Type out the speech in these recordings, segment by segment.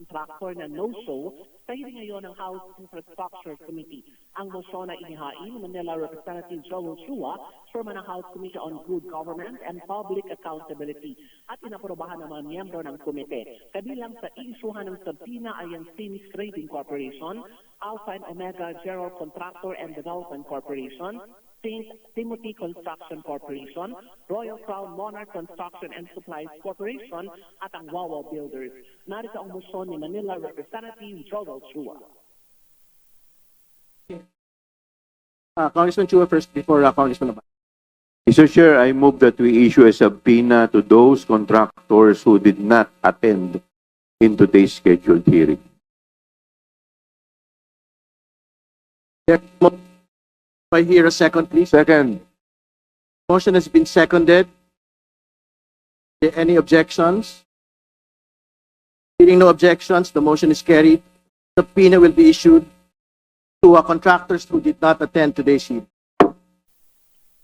contractor na no-show sa hearing ngayon ng House Infrastructure Committee. Ang motion na inihain ni Manila Representative Joel Chua, Chairman ng House Committee on Good Government and Public Accountability, at inaprobahan ng mga miyembro ng komite. Kabilang sa isyuhan ng subpoena ay ang Sims Trading Corporation, Alpha and Omega General Contractor and Development Corporation, St. Timothy Construction Corporation, Royal Crown Monarch Construction and Supplies Corporation, at ang Wawa Builders. Narito ang motion ni Manila Representative Joel Chua. Congressman Chua first before Congressman Abad. Mr. Chair, I move that we issue a subpoena to those contractors who did not attend in today's scheduled hearing. If I hear a second, please. Second. Motion has been seconded. Are there any objections? Hearing no objections, the motion is carried. Subpoena will be issued to contractors who did not attend today's hearing.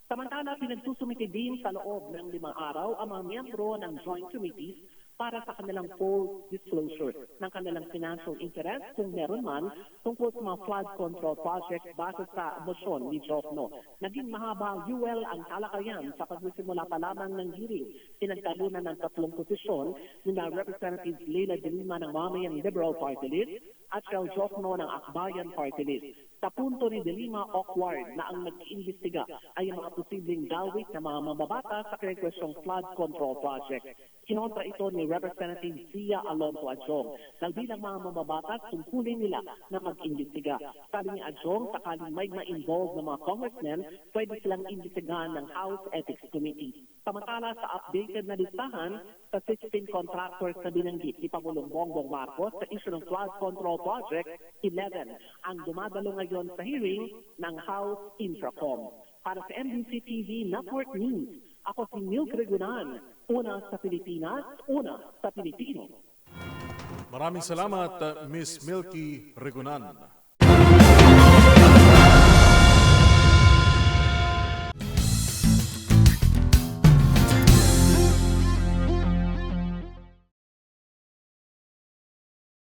Samantala, pinagsusumite din sa loob ng 5 araw ang mga miyembro ng Joint Committees para sa kanilang full disclosure ng kanilang financial interest kung meron man tungkol sa mga flood control projects base sa motion ni Jokno. Naging mahaba ang talakayan sa pagsisimula pa lamang ng hearing. Pinagtalunan ng 3 posisyon ni na Representatives Leila de Lima ng Mamayang Liberal Party List at Shell Jokno ng Akbayan Party List. Sa punto ni De Lima, awkward na ang nag-iimbestiga ay ang mga posibleng dawit na mga mambabata sa kwestyong flood control project. Kinontra ito ni Representative Zia Alonso Adjong. Nagbilang mga mambabatas, tungkulin nila na mag-imbestiga. Sabi ni Adjong, sakaling may ma-involve ng mga congressmen, pwede silang imbestigahan ng House Ethics Committee. Samantala sa updated na listahan, sa 16 contractors na binanggit ni Pangulong Bongbong Marcos sa issue ng flood control project, 11 ang dumadalo ngayon sa hearing ng House Infracom. Para sa MBC TV Network News, ako si Milk Regunan, una sa Pilipinas, una sa Pilipino. Maraming salamat, Miss Milky Regunan.